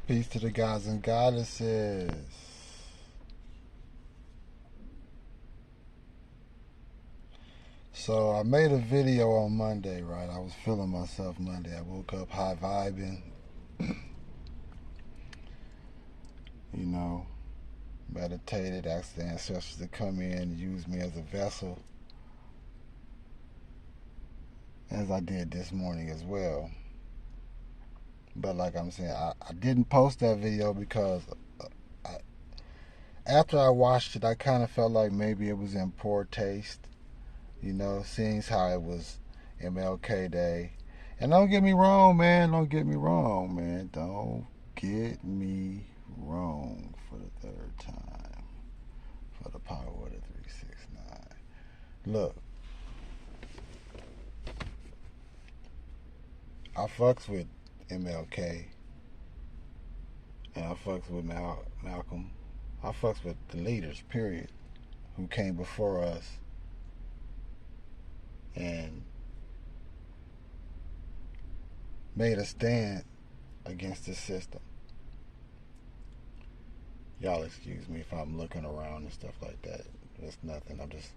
Peace to the gods and goddesses. So I made a video on Monday, right? I was feeling myself Monday. I woke up high vibing, you know, meditated, asked the ancestors to come in and use me as a vessel, as I did this morning as well. But like I'm saying, I didn't post that video because I, after I watched it, I kind of felt like maybe it was in poor taste. You know, seeing how it was MLK Day. And don't get me wrong, man. Don't get me wrong, man. Don't get me wrong for the third time. For the power of the 369. Look, I fucks with MLK. And I fucks with Malcolm. I fucks with the leaders, period, who came before us and made a stand against this system. Y'all excuse me if I'm looking around and stuff like that. It's nothing. I'm just,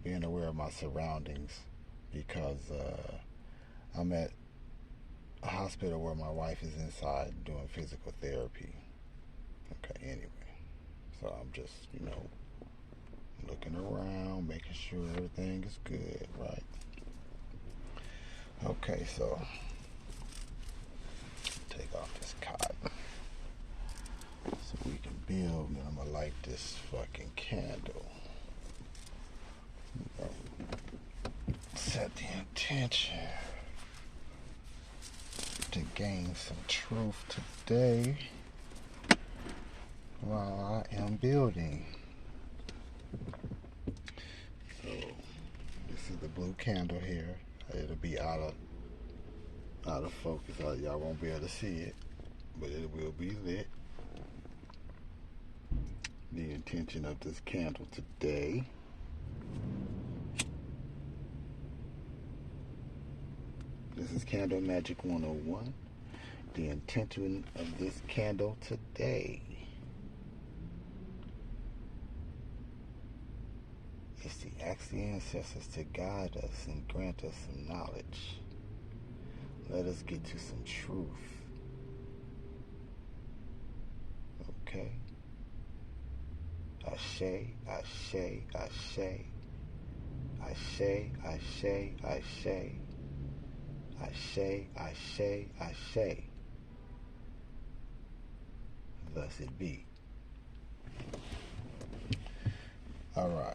being aware of my surroundings because I'm at a hospital where my wife is inside doing physical therapy. Okay, anyway. So I'm just, looking around, making sure everything is good, right? Okay, so take off this cot so we can build, and I'm gonna light this fucking candle. Set the intention to gain some truth today while I am building. So this is the blue candle here. It'll be out of focus. Y'all won't be able to see it, but it will be lit. The intention of this candle today this is Candle Magic 101. The intention of this candle today is to ask the ancestors to guide us and grant us some knowledge. Let us get to some truth. Okay? Ashe, ashe, ashe. Ashe, ashe, ashe. Ashe, ashe, ashe. Thus it be. All right.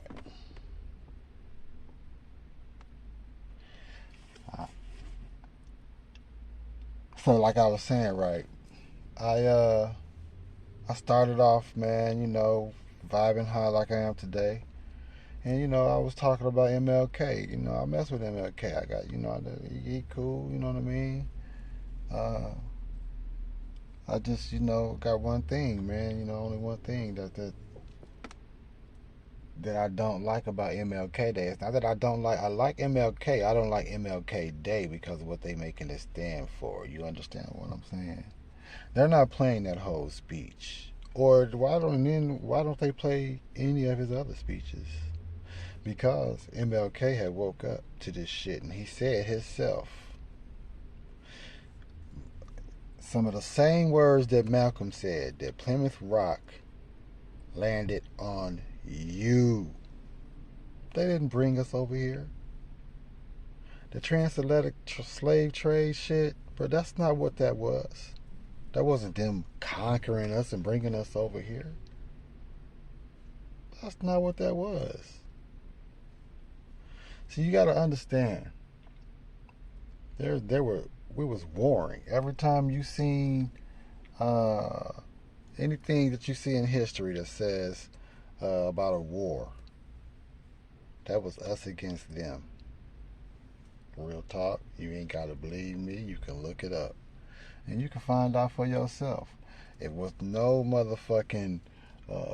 So like I was saying, right, I started off, man, vibing high like I am today. And, I was talking about MLK. I mess with MLK. I got, he cool, you know what I mean? I just, got one thing, man, only one thing that I don't like about MLK Day. It's not that I like MLK. I don't like MLK Day because of what they making it stand for. You understand what I'm saying? They're not playing that whole speech. Or why don't they play any of his other speeches? Because MLK had woke up to this shit and he said himself some of the same words that Malcolm said, that Plymouth Rock landed on you. They didn't bring us over here. The transatlantic slave trade shit, but that's not what that was. That wasn't them conquering us and bringing us over here. That's not what that was. So you got to understand, we was warring. Every time you seen anything that you see in history that says about a war, that was us against them. Real talk. You ain't got to believe me. You can look it up. And you can find out for yourself. It was no motherfucking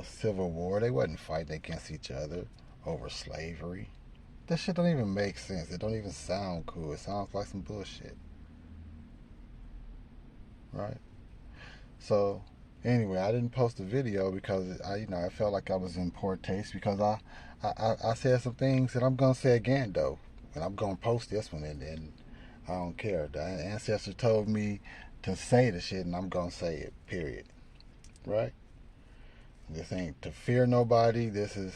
civil war. They wasn't fighting against each other over slavery. That shit don't even make sense. It don't even sound cool. It sounds like some bullshit. Right? So anyway, I didn't post the video because I felt like I was in poor taste because I said some things that I'm gonna say again though, and I'm gonna post this one and I don't care. The ancestor told me to say the shit, and I'm gonna say it. Period. Right? This ain't to fear nobody. This is,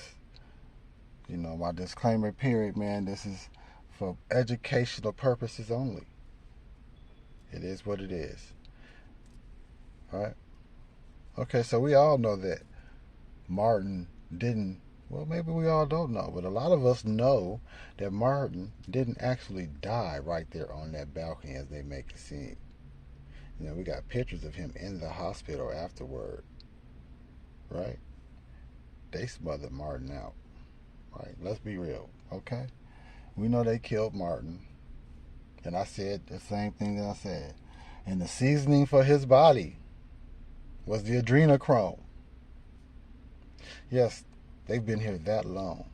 my disclaimer. Period, man. This is for educational purposes only. It is what it is. All right. Okay, so we all know that Martin didn't. Well, maybe we all don't know, but a lot of us know that Martin didn't actually die right there on that balcony as they make it seem. We got pictures of him in the hospital afterward, right? They smothered Martin out, right? Let's be real, okay? We know they killed Martin, and I said the same thing that I said. And the seasoning for his body was the adrenochrome. Yes, they've been here that long.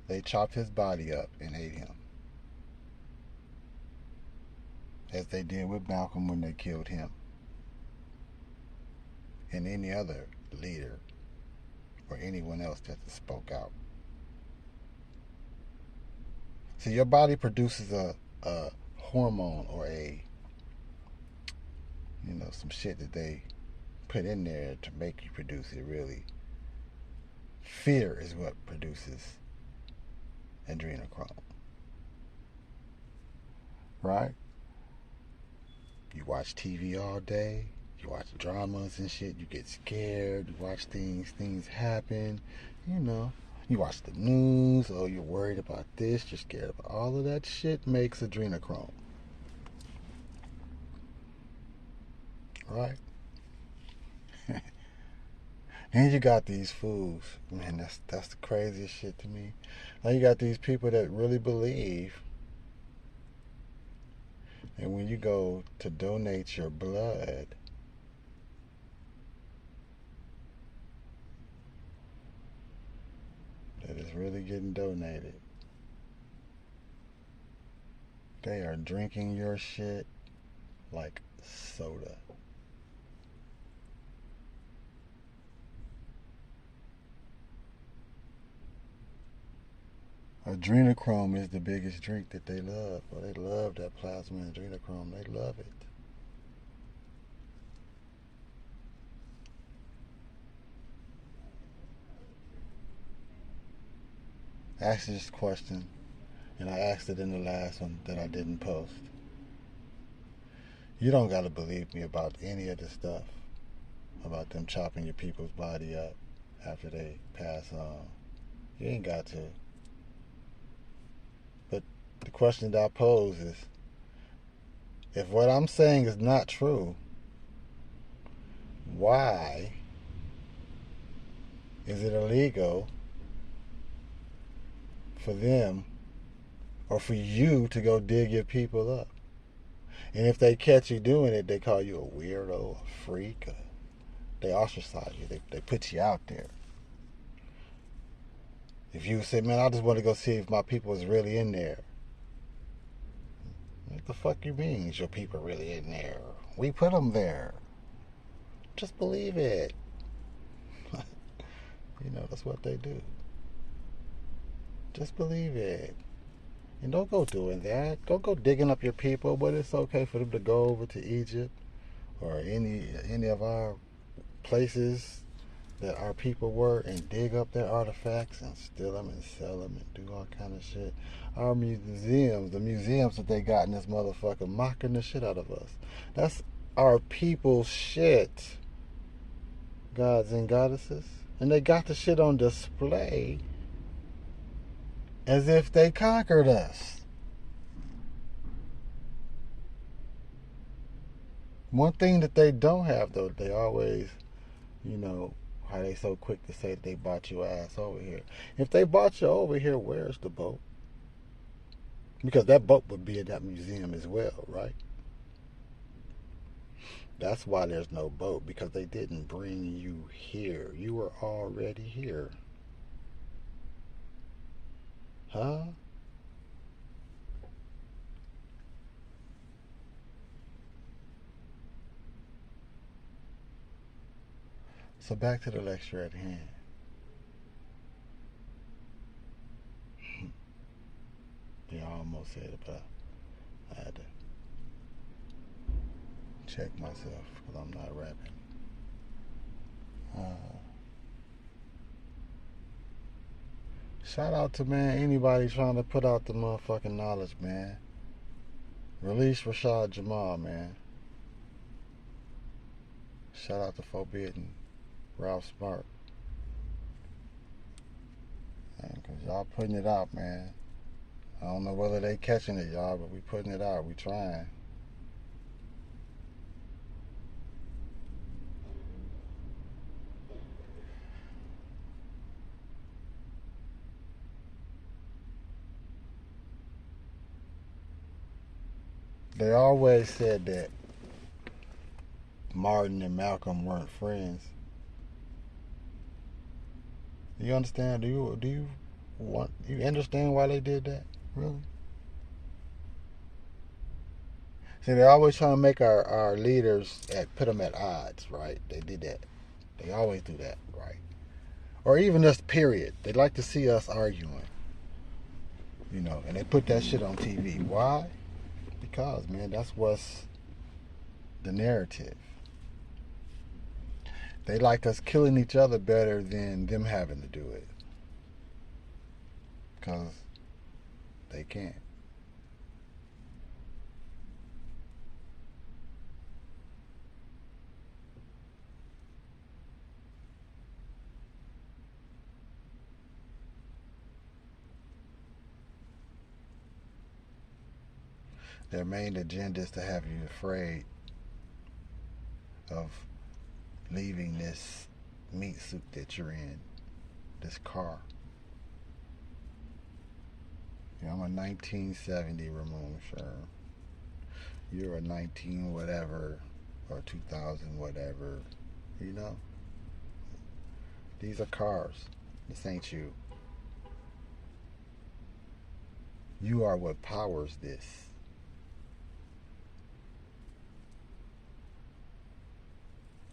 They chopped his body up and ate him, as they did with Malcolm when they killed him, and any other leader or anyone else that spoke out. So your body produces a hormone or some shit that they put in there to make you produce it. Really, fear is what produces adrenochrome, right? You watch TV all day, you watch dramas and shit, you get scared, you watch things happen, you watch the news, or you're worried about this, you're scared about all of that shit makes adrenochrome, right? And you got these fools, man, that's the craziest shit to me. Now you got these people that really believe, and when you go to donate your blood, that is really getting donated. They are drinking your shit like soda. Adrenochrome is the biggest drink that they love. Well, they love that plasma and adrenochrome. They love it. I asked this question, and I asked it in the last one that I didn't post. You don't got to believe me about any of this stuff, about them chopping your people's body up after they pass on. You ain't got to. But the question that I pose is, if what I'm saying is not true, why is it illegal for them or for you to go dig your people up? And if they catch you doing it, they call you a weirdo, a freak. They ostracize you. They put you out there. If you say, man, I just want to go see if my people is really in there. What the fuck you mean? Is your people really in there? We put them there. Just believe it. That's what they do. Just believe it. And don't go doing that. Don't go digging up your people, but it's okay for them to go over to Egypt or any of our places that our people were and dig up their artifacts and steal them and sell them and do all kind of shit. Our museums, the museums that they got in this motherfucker, mocking the shit out of us. That's our people's shit, gods and goddesses. And they got the shit on display as if they conquered us. One thing that they don't have, though, they always, how they so quick to say that they bought your ass over here. If they bought you over here, where's the boat? Because that boat would be in that museum as well, right? That's why there's no boat, because they didn't bring you here. You were already here. Huh? So back to the lecture at hand. Yeah, I almost said it, but I had to check myself because I'm not rapping. Shout out to, man, anybody trying to put out the motherfucking knowledge, man. Release Rashad Jamal, man. Shout out to Forbidden, Ralph Smart. Because y'all putting it out, man. I don't know whether they catching it, y'all, but we putting it out. We trying. They always said that Martin and Malcolm weren't friends. You understand? Do you understand why they did that? Really? See, they always trying to make our leaders put them at odds, right? They did that. They always do that, right? Or even just period. They like to see us arguing, and they put that shit on TV. Why? Because, man, that's what's the narrative. They like us killing each other better than them having to do it. Because they can't. Their main agenda is to have you afraid of leaving this meat suit that you're in, this car. I'm a 1970 RamonLeeShurn. You're a 19 whatever or 2000 whatever. These are cars. This ain't you. You are what powers this.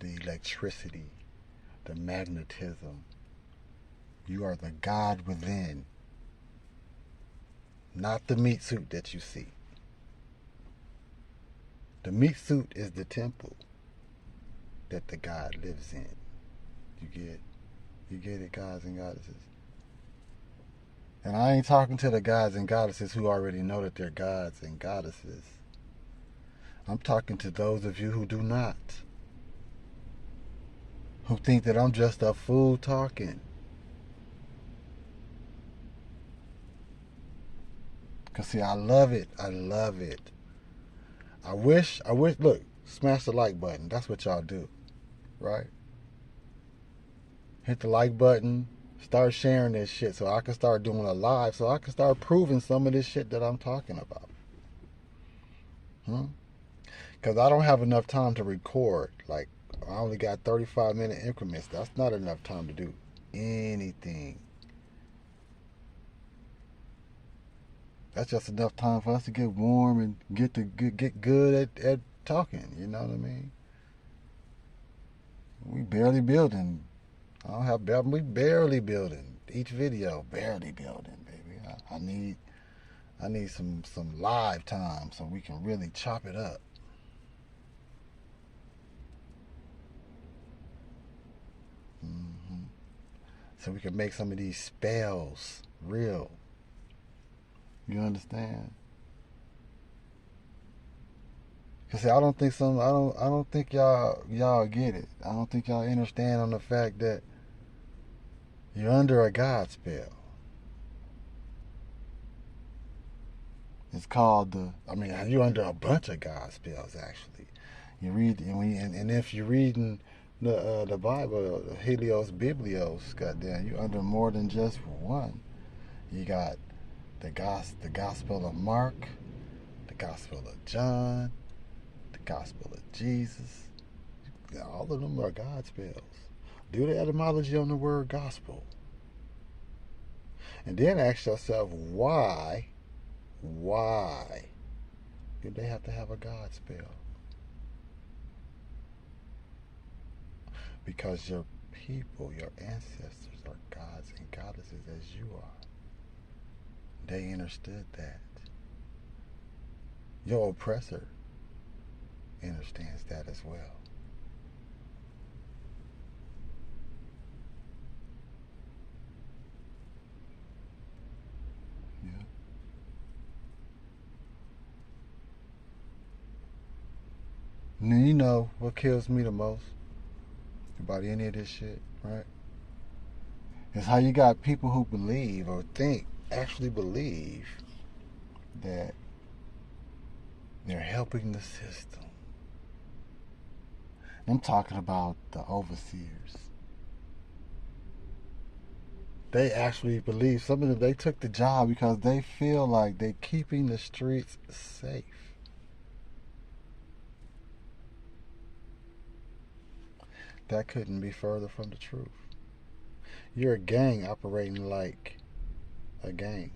The electricity, the magnetism. You are the God within, not the meat suit that you see. The meat suit is the temple that the God lives in. You get it, gods and goddesses? And I ain't talking to the gods and goddesses who already know that they're gods and goddesses. I'm talking to those of you who do not. Who think that I'm just a fool talking. Because, see, I love it. I love it. I wish, look, smash the like button. That's what y'all do, right? Hit the like button. Start sharing this shit so I can start doing a live, so I can start proving some of this shit that I'm talking about. Because I don't have enough time to record. Like, I only got 35-minute increments. That's not enough time to do anything. That's just enough time for us to get warm and get good at talking. You know what I mean? We barely building. We barely building. Each video, barely building, baby. I need some live time so we can really chop it up. So we can make some of these spells real. You understand? Cause see, I don't think y'all get it. I don't think y'all understand on the fact that you're under a God spell. It's called you're under a bunch of God spells actually. You read and if you're reading the Bible, the Helios Biblios, goddamn, you're under more than just one. You got the Gospel of Mark, the Gospel of John, the Gospel of Jesus. All of them are God spells. Do the etymology on the word gospel. And then ask yourself, why do they have to have a God spell? Because people, your ancestors, are gods and goddesses as you are. They understood that. Your oppressor understands that as well. Yeah. And then you know what kills me the most about any of this shit, right? Is how you got people who believe or think, actually believe, that they're helping the system. I'm talking about the overseers. They actually believe, some of them, they took the job because they feel like they're keeping the streets safe. That couldn't be further from the truth. You're a gang operating like a gang.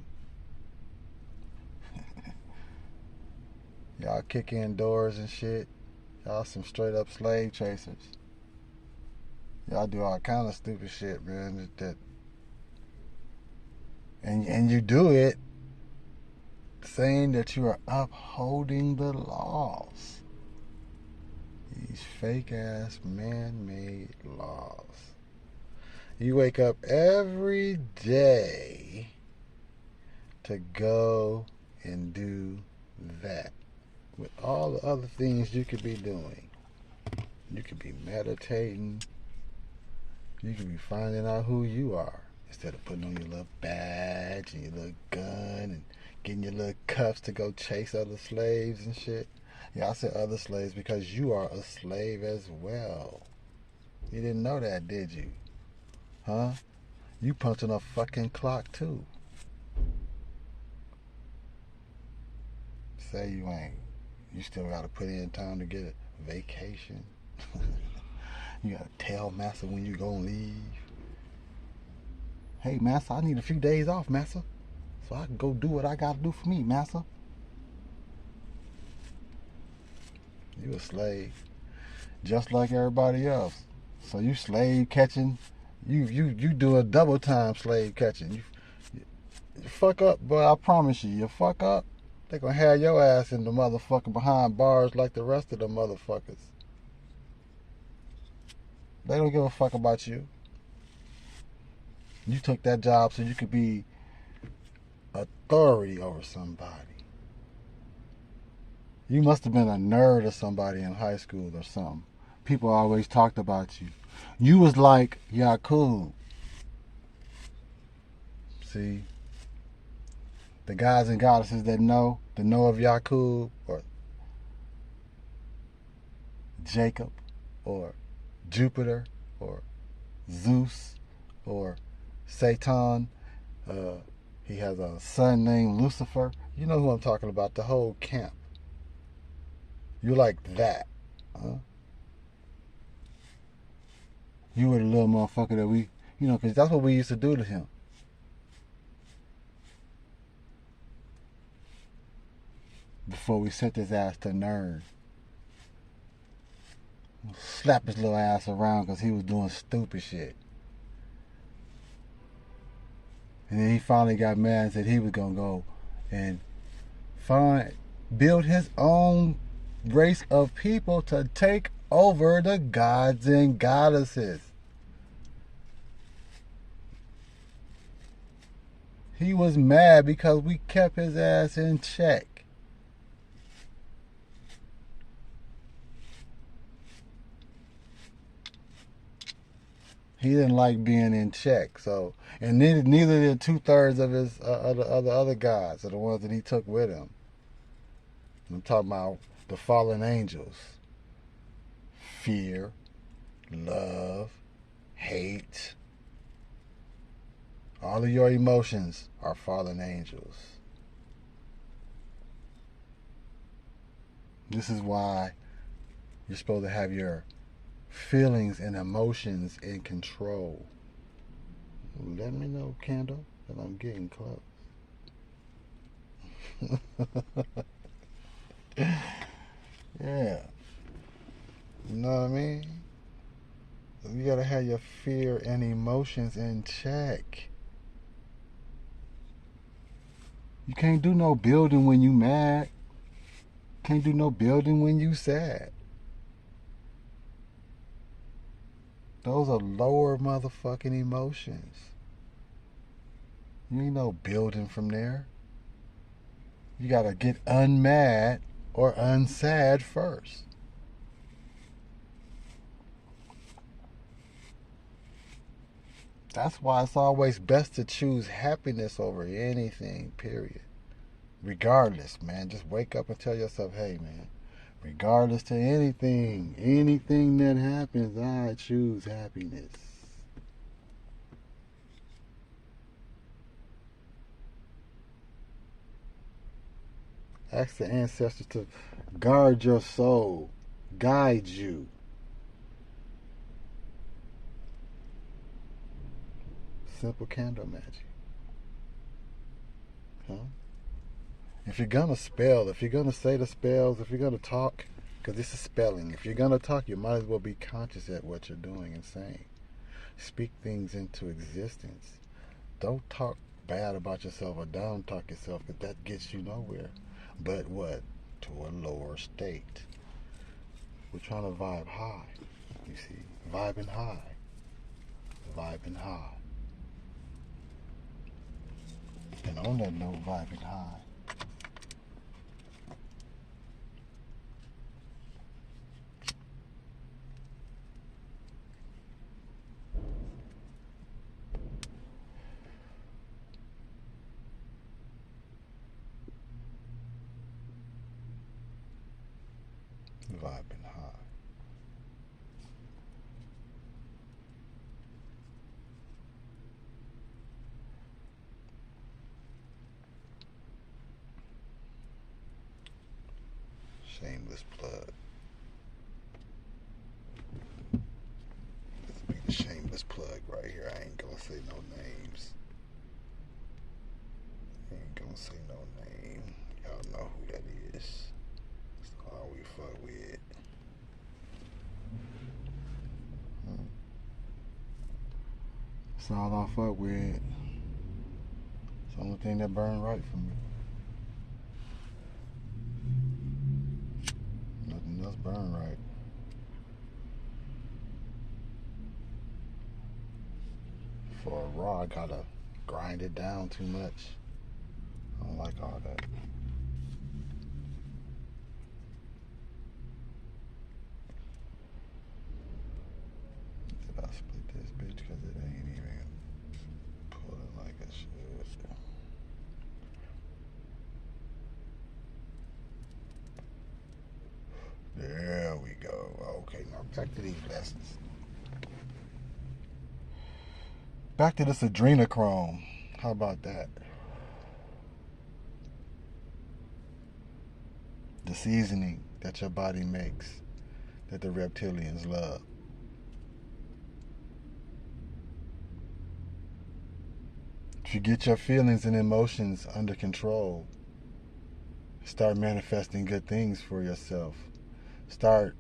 Y'all kick in doors and shit. Y'all some straight up slave chasers. Y'all do all kind of stupid shit, man. And you do it saying that you are upholding the laws. These fake ass man-made laws. You wake up every day to go and do that. With all the other things you could be doing. You could be meditating. You could be finding out who you are. Instead of putting on your little badge and your little gun and getting your little cuffs to go chase other slaves and shit. Yeah, I said other slaves because you are a slave as well. You didn't know that, did you? Huh? You punching a fucking clock too. Say you ain't. You still gotta put in time to get a vacation. You gotta tell massa when you gonna leave. Hey massa, I need a few days off, massa, so I can go do what I gotta do for me, massa. You a slave, just like everybody else. So you slave catching. You do a double time slave catching. You fuck up, boy. I promise you, you fuck up. They gonna have your ass in the motherfucker behind bars like the rest of the motherfuckers. They don't give a fuck about you. You took that job so you could be authority over somebody. You must have been a nerd or somebody in high school or something. People always talked about you. You was like Yakub. See? The guys and goddesses that know of Yakub or Jacob or Jupiter or Zeus or Satan. He has a son named Lucifer. You know who I'm talking about, the whole camp. You like that, huh? You were the little motherfucker that we, because that's what we used to do to him. Before we sent his ass to Nern. Slap his little ass around because he was doing stupid shit. And then he finally got mad and said he was going to go and build his own race of people to take over the gods and goddesses. He was mad because we kept his ass in check. He didn't like being in check, so and neither did 2/3 of his other gods, or the ones that he took with him. I'm talking about the fallen angels. Fear, love, hate. All of your emotions are fallen angels. This is why you're supposed to have your feelings and emotions in control. Let me know, Candle, that I'm getting close. Yeah. You know what I mean? have your fear and emotions in check. You can't do no building when you mad. Can't do no building when you sad. Those are lower motherfucking emotions. You ain't no building from there. You gotta get unmad or unsad first. That's why it's always best to choose happiness over anything, period. Regardless, man. Just wake up and tell yourself, hey, man, regardless to anything that happens, I choose happiness. Ask the ancestors to guard your soul, guide you. Simple candle magic. Huh? If you're gonna spell, if you're gonna say the spells, if you're gonna talk, because this is spelling, if you're gonna talk, you might as well be conscious at what you're doing and saying. Speak things into existence. Don't talk bad about yourself or down talk yourself, because that gets you nowhere. But what? To a lower state. We're trying to vibe high. You see? Vibing high. Vibing high. And on that note, vibing high. Vibing high. Shameless plug. This be the shameless plug right here. I ain't gonna say no names. Ain't gonna say no name. Y'all know who that is. That's all we fuck with. That's all I fuck with. It's the only thing that burn right for me. Nothing else burn right. For a raw, I gotta grind it down too much. I don't like all that. Did I split this bitch? Because it ain't even pulling like it should. There we go. Okay, now back to these lessons. Back to this Adrenochrome. How about that? The seasoning that your body makes, that the reptilians love. If you get your feelings and emotions under control, start manifesting good things for yourself. Start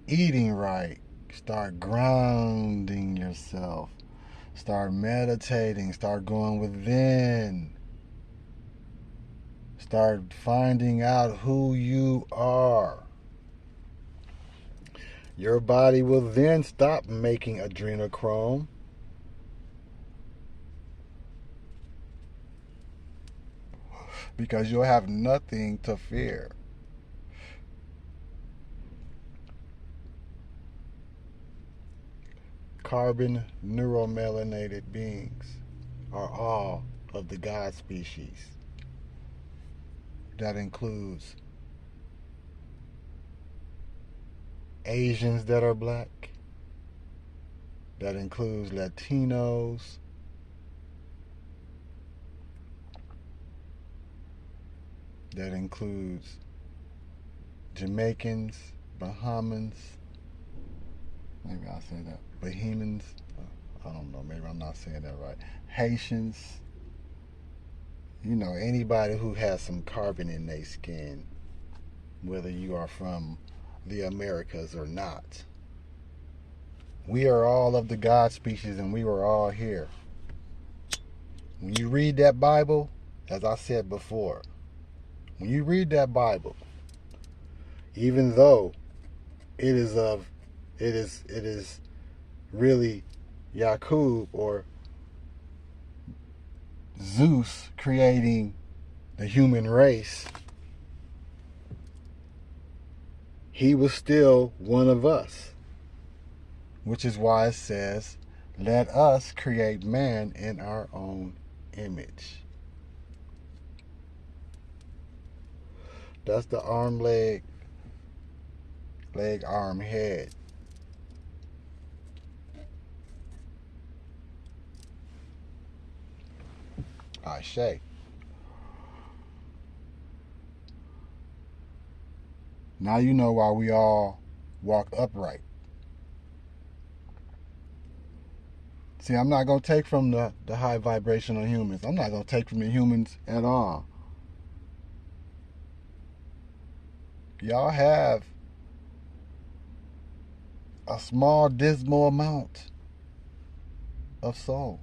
eating right. Start grounding yourself. Start meditating. Start going within. Start finding out who you are. Your body will then stop making adrenochrome. Because you'll have nothing to fear. Carbon neuromelanated beings are all of the God species. That includes Asians that are black. That includes Latinos. That includes Jamaicans, Bahamians. Maybe I'll say that. Bahamians. I don't know. Maybe I'm not saying that right. Haitians. You know, anybody who has some carbon in their skin, whether you are from the Americas or not. We are all of the God species and we were all here. When you read that Bible, as I said before, when you read that Bible, even though it is really Yakub or Zeus creating the human race, he was still one of us. Which is why it says, let us create man in our own image. That's the arm, leg, arm, head. Ashe. Now you know why we all walk upright. See, I'm not going to take from the high vibrational humans. I'm not going to take from the humans at all. Y'all have a small, dismal amount of soul.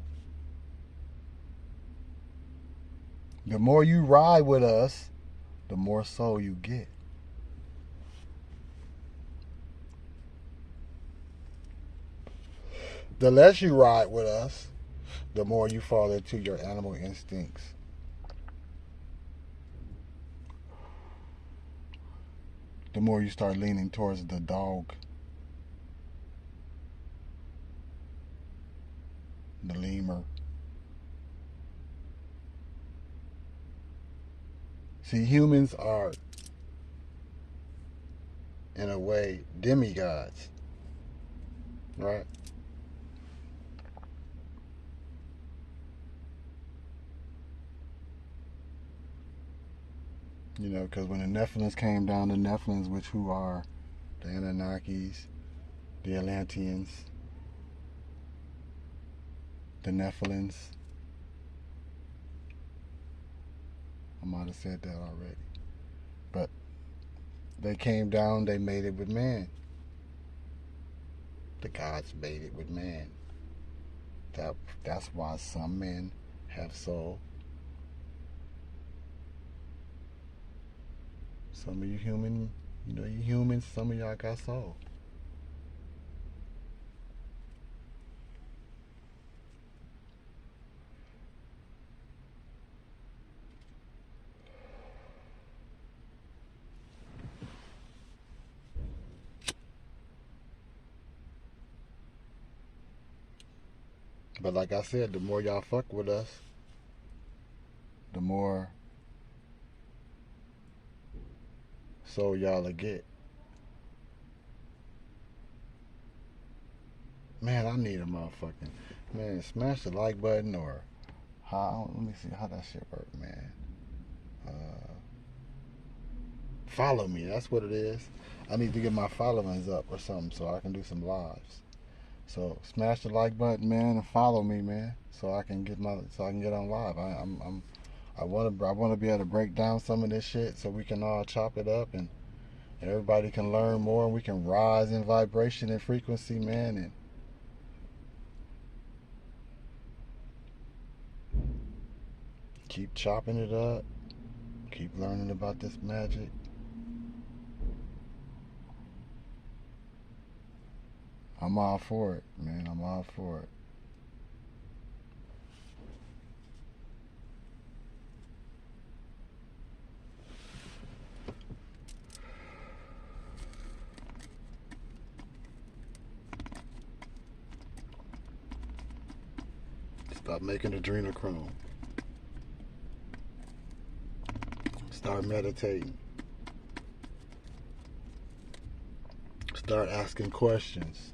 The more you ride with us, the more soul you get. The less you ride with us, the more you fall into your animal instincts. The more you start leaning towards the dog, the lemur. See, humans are, in a way, demigods, right? You know, because when the Nephilims came down, the Nephilims, which who are the Anunnakis, the Atlanteans, the Nephilims. I might have said that already. But they came down, they mated with man. The gods mated with man. That's why some men have soul. Some of you human, you humans, some of y'all got soul. But like I said, the more y'all fuck with us, the more soul y'all will get. Man, I need a motherfucking, man, smash the like button or let me see how that shit work, man. Follow me, that's what it is. I need to get my followings up or something so I can do some lives. So smash the like button, man, and follow me, man, so I can get on live. I want to be able to break down some of this shit so we can all chop it up and everybody can learn more and we can rise in vibration and frequency, man, and keep chopping it up, keep learning about this magic. I'm all for it, man. I'm all for it. Stop making adrenochrome. Start meditating. Start asking questions.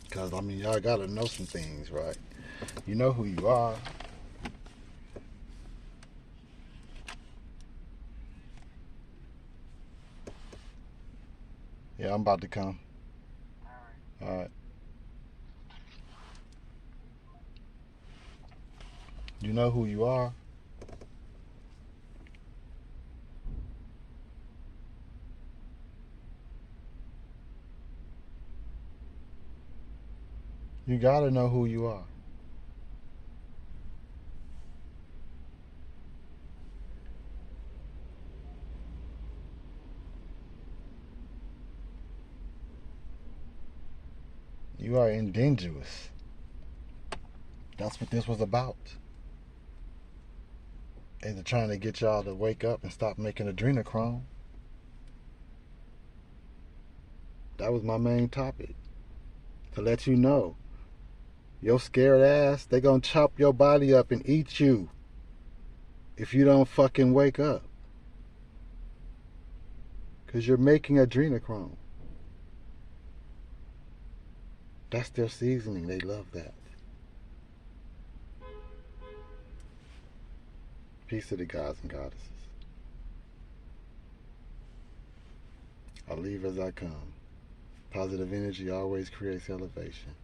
Because, I mean, y'all gotta know some things, right? You know who you are. Yeah, I'm about to come. Alright. You know who you are. You gotta know who you are. You are indigenous. That's what this was about. They're trying to get y'all to wake up and stop making adrenochrome. That was my main topic. To let you know, your scared ass, they gonna chop your body up and eat you if you don't fucking wake up. Because you're making adrenochrome. That's their seasoning. They love that. Peace to the gods and goddesses. I leave as I come. Positive energy always creates elevation.